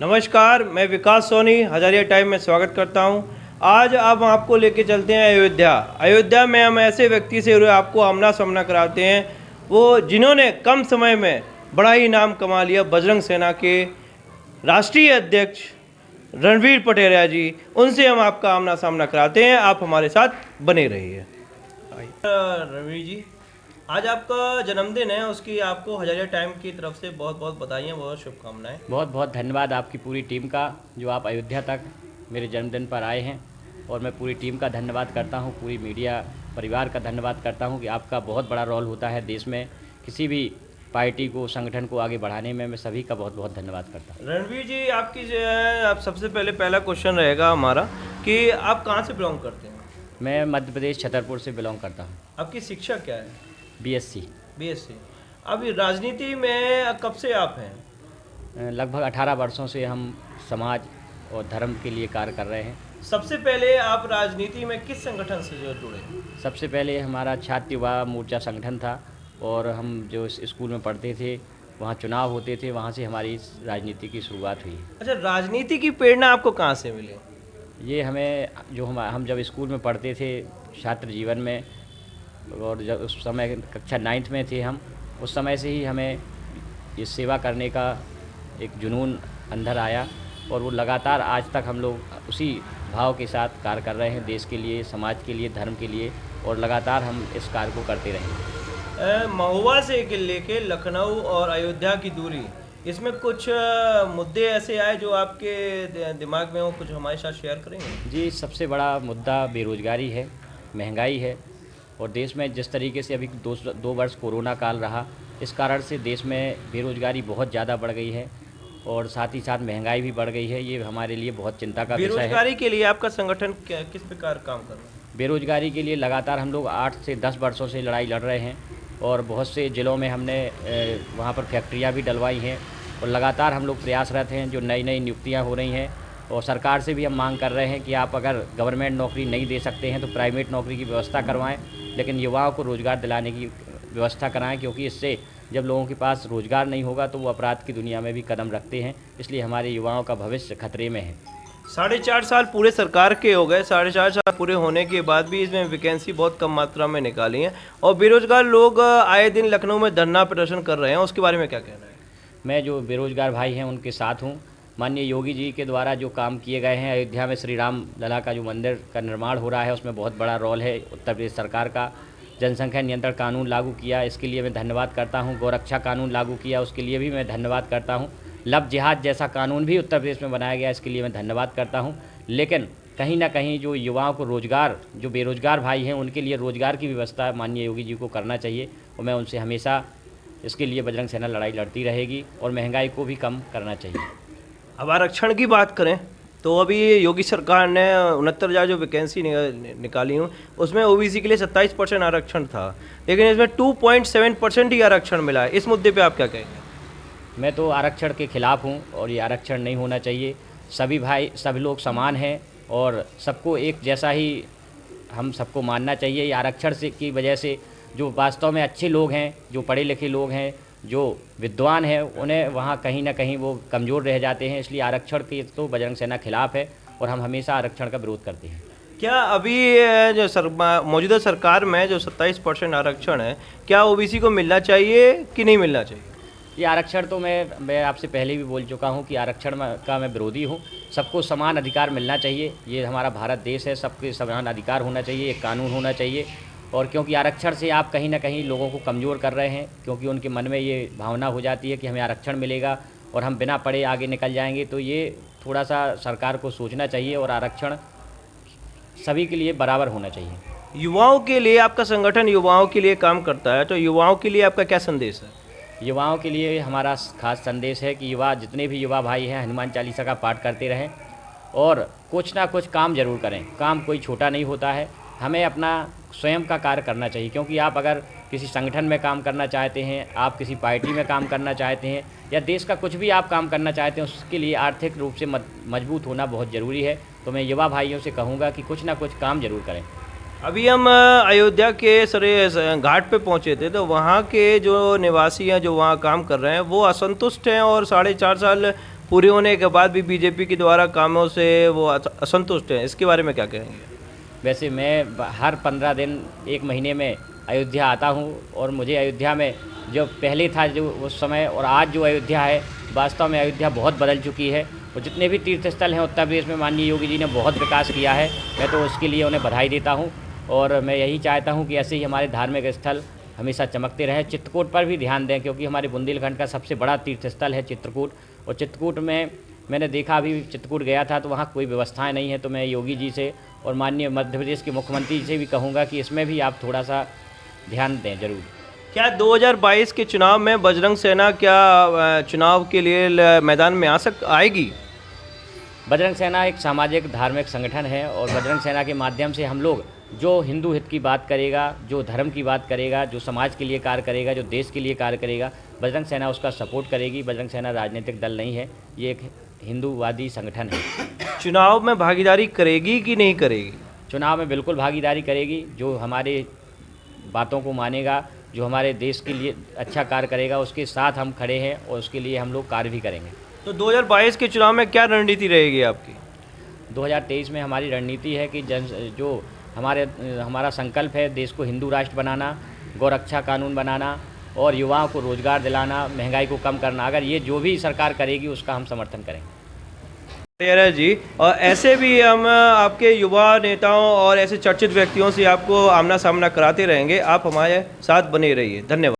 नमस्कार, मैं विकास सोनी हजारिया टाइम में स्वागत करता हूं। आज अब आपको लेके चलते हैं अयोध्या। अयोध्या में हम ऐसे व्यक्ति से आपको आमना सामना कराते हैं, वो जिन्होंने कम समय में बड़ा ही नाम कमा लिया। बजरंग सेना के राष्ट्रीय अध्यक्ष रणवीर पटेरिया जी, उनसे हम आपका आमना सामना कराते हैं। आप हमारे साथ बने रहिए। रणवीर जी, आज आपका जन्मदिन है, उसकी आपको हजारिया टाइम की तरफ से बहुत बहुत बधाइयाँ, बहुत शुभकामनाएं। बहुत बहुत धन्यवाद आपकी पूरी टीम का, जो आप अयोध्या तक मेरे जन्मदिन पर आए हैं। और मैं पूरी टीम का धन्यवाद करता हूं, पूरी मीडिया परिवार का धन्यवाद करता हूं कि आपका बहुत बड़ा रोल होता है देश में किसी भी पार्टी को, संगठन को आगे बढ़ाने में। मैं सभी का बहुत बहुत धन्यवाद करता हूं। रणवीर जी, आपकी जो है, आप सबसे पहला क्वेश्चन रहेगा हमारा कि आप कहाँ से बिलोंग करते हैं? मैं मध्य प्रदेश छतरपुर से बिलोंग करता हूँ। आपकी शिक्षा क्या है? BSc। बीएससी। अभी राजनीति में कब से आप हैं? लगभग 18 वर्षों से हम समाज और धर्म के लिए कार्य कर रहे हैं। सबसे पहले आप राजनीति में किस संगठन से जो जुड़े? सबसे पहले हमारा छात्र युवा मोर्चा संगठन था, और हम जो इस स्कूल में पढ़ते थे वहाँ चुनाव होते थे, वहाँ से हमारी इस राजनीति की शुरुआत हुई। अच्छा, राजनीति की प्रेरणा आपको कहाँ से मिली? ये हमें जो हम जब स्कूल में पढ़ते थे छात्र जीवन में, और जब उस समय कक्षा 9th में थे हम, उस समय से ही हमें ये सेवा करने का एक जुनून अंदर आया, और वो लगातार आज तक हम लोग उसी भाव के साथ कार्य कर रहे हैं, देश के लिए, समाज के लिए, धर्म के लिए, और लगातार हम इस कार्य को करते रहेंगे। महुआ से लेके लखनऊ और अयोध्या की दूरी, इसमें कुछ मुद्दे ऐसे आए जो आपके दिमाग में हो, कुछ हमारे साथ शेयर करेंगे? जी, सबसे बड़ा मुद्दा बेरोज़गारी है, महंगाई है। और देश में जिस तरीके से अभी 2 वर्ष कोरोना काल रहा, इस कारण से देश में बेरोज़गारी बहुत ज़्यादा बढ़ गई है, और साथ ही साथ महंगाई भी बढ़ गई है। ये हमारे लिए बहुत चिंता का विषय है। बेरोजगारी के लिए आपका संगठन किस प्रकार काम कर रहा है? बेरोज़गारी के लिए लगातार हम लोग 8 से 10 वर्षों से लड़ाई लड़ रहे हैं, और बहुत से ज़िलों में हमने वहाँ पर फैक्ट्रियाँ भी डलवाई हैं, और लगातार हम लोग प्रयासरत हैं। जो नई नई नियुक्तियाँ हो रही हैं, और सरकार से भी हम मांग कर रहे हैं कि आप अगर गवर्नमेंट नौकरी नहीं दे सकते हैं तो प्राइवेट नौकरी की व्यवस्था करवाएं, लेकिन युवाओं को रोज़गार दिलाने की व्यवस्था कराएं, क्योंकि इससे जब लोगों के पास रोज़गार नहीं होगा तो वो अपराध की दुनिया में भी कदम रखते हैं। इसलिए हमारे युवाओं का भविष्य खतरे में है। 4.5 साल पूरे सरकार के हो गए। 4.5 साल पूरे होने के बाद भी इसमें वैकेंसी बहुत कम मात्रा में निकाली है, और बेरोजगार लोग आए दिन लखनऊ में धरना प्रदर्शन कर रहे हैं। उसके बारे में क्या कहना है? मैं जो बेरोज़गार भाई हैं उनके साथ हूँ। माननीय योगी जी के द्वारा जो काम किए गए हैं, अयोध्या में श्री राम लला का जो मंदिर का निर्माण हो रहा है, उसमें बहुत बड़ा रोल है उत्तर प्रदेश सरकार का। जनसंख्या नियंत्रण कानून लागू किया, इसके लिए मैं धन्यवाद करता हूँ। गौरक्षा कानून लागू किया, उसके लिए भी मैं धन्यवाद करता हूँ। लव जिहाद जैसा कानून भी उत्तर प्रदेश में बनाया गया, इसके लिए मैं धन्यवाद करता हूँ। लेकिन कहीं ना कहीं जो युवाओं को रोज़गार, जो बेरोज़गार भाई हैं उनके लिए रोज़गार की व्यवस्था माननीय योगी जी को करना चाहिए, और मैं उनसे हमेशा इसके लिए बजरंग सेना लड़ाई लड़ती रहेगी, और महंगाई को भी कम करना चाहिए। अब आरक्षण की बात करें तो अभी योगी सरकार ने 69,000 जो वैकेंसी निकाली हूँ, उसमें ओबीसी के लिए 27% आरक्षण था, लेकिन इसमें 2.7% ही आरक्षण मिला है। इस मुद्दे पे आप क्या कहेंगे? मैं तो आरक्षण के खिलाफ़ हूँ, और ये आरक्षण नहीं होना चाहिए। सभी भाई, सभी लोग समान हैं, और सबको एक जैसा ही हम सबको मानना चाहिए। ये आरक्षण से की वजह से जो वास्तव में अच्छे लोग हैं, जो पढ़े लिखे लोग हैं, जो विद्वान हैं, उन्हें वहाँ कहीं ना कहीं वो कमज़ोर रह जाते हैं। इसलिए आरक्षण के तो बजरंग सेना खिलाफ़ है, और हम हमेशा आरक्षण का विरोध करते हैं। क्या अभी जो मौजूदा सरकार में जो 27% आरक्षण है, क्या ओबीसी को मिलना चाहिए कि नहीं मिलना चाहिए? ये आरक्षण तो मैं आपसे पहले भी बोल चुका हूँ कि आरक्षण का मैं विरोधी हूँ। सबको समान अधिकार मिलना चाहिए। ये हमारा भारत देश है, सबके समान अधिकार होना चाहिए, एक कानून होना चाहिए। और क्योंकि आरक्षण से आप कहीं ना कहीं लोगों को कमज़ोर कर रहे हैं, क्योंकि उनके मन में ये भावना हो जाती है कि हमें आरक्षण मिलेगा और हम बिना पढ़े आगे निकल जाएंगे। तो ये थोड़ा सा सरकार को सोचना चाहिए, और आरक्षण सभी के लिए बराबर होना चाहिए। युवाओं के लिए आपका संगठन युवाओं के लिए काम करता है, तो युवाओं के लिए आपका क्या संदेश है? युवाओं के लिए हमारा खास संदेश है कि युवा, जितने भी युवा भाई हैं, हनुमान चालीसा का पाठ करते रहें, और कुछ ना कुछ काम ज़रूर करें। काम कोई छोटा नहीं होता है। हमें अपना स्वयं का कार्य करना चाहिए, क्योंकि आप अगर किसी संगठन में काम करना चाहते हैं, आप किसी पार्टी में काम करना चाहते हैं, या देश का कुछ भी आप काम करना चाहते हैं, उसके लिए आर्थिक रूप से मजबूत होना बहुत ज़रूरी है। तो मैं युवा भाइयों से कहूँगा कि कुछ ना कुछ काम ज़रूर करें। अभी हम अयोध्या के सरे घाट पे पहुंचे थे, तो वहाँ के जो निवासी हैं, जो वहाँ काम कर रहे हैं, वो असंतुष्ट हैं और 4.5 साल पूरे होने के बाद भी बीजेपी के द्वारा कामों से वो असंतुष्ट हैं, इसके बारे में क्या कहेंगे? वैसे मैं हर 15 दिन 1 महीने में अयोध्या आता हूँ और मुझे अयोध्या में जो पहले था जो उस समय और आज जो अयोध्या है, वास्तव में अयोध्या बहुत बदल चुकी है। और जितने भी तीर्थ स्थल हैं उत्तर प्रदेश में माननीय योगी जी ने बहुत विकास किया है। मैं तो उसके लिए उन्हें बधाई देता हूँ और मैं यही चाहता हूँ कि ऐसे ही हमारे धार्मिक स्थल हमेशा चमकते रहें। चित्रकूट पर भी ध्यान दें क्योंकि हमारे बुंदेलखंड का सबसे बड़ा तीर्थ स्थल है चित्रकूट। और चित्रकूट में मैंने देखा, अभी चित्रकूट गया था तो वहाँ कोई व्यवस्थाएं नहीं है। तो मैं योगी जी से और माननीय मध्य प्रदेश के मुख्यमंत्री जी से भी कहूँगा कि इसमें भी आप थोड़ा सा ध्यान दें ज़रूर। क्या 2022 के चुनाव में बजरंग सेना क्या चुनाव के लिए मैदान में आएगी? बजरंग सेना एक सामाजिक धार्मिक संगठन है और बजरंग सेना के माध्यम से हम लोग जो हिंदू हित की बात करेगा, जो धर्म की बात करेगा, जो समाज के लिए कार्य करेगा, जो देश के लिए कार्य करेगा, बजरंग सेना उसका सपोर्ट करेगी। बजरंग सेना राजनीतिक दल नहीं है, ये एक हिंदूवादी संगठन है। चुनाव में भागीदारी करेगी कि नहीं करेगी? चुनाव में बिल्कुल भागीदारी करेगी। जो हमारे बातों को मानेगा, जो हमारे देश के लिए अच्छा कार्य करेगा, उसके साथ हम खड़े हैं और उसके लिए हम लोग कार्य भी करेंगे। तो 2022 के चुनाव में क्या रणनीति रहेगी आपकी? 2023 में हमारी रणनीति है कि जो हमारा संकल्प है देश को हिंदू राष्ट्र बनाना, गौरक्षा कानून बनाना और युवाओं को रोजगार दिलाना, महंगाई को कम करना। अगर ये जो भी सरकार करेगी उसका हम समर्थन करेंगे। तेरा जी, और ऐसे भी हम आपके युवा नेताओं और ऐसे चर्चित व्यक्तियों से आपको आमना सामना कराते रहेंगे। आप हमारे साथ बने रहिए। धन्यवाद।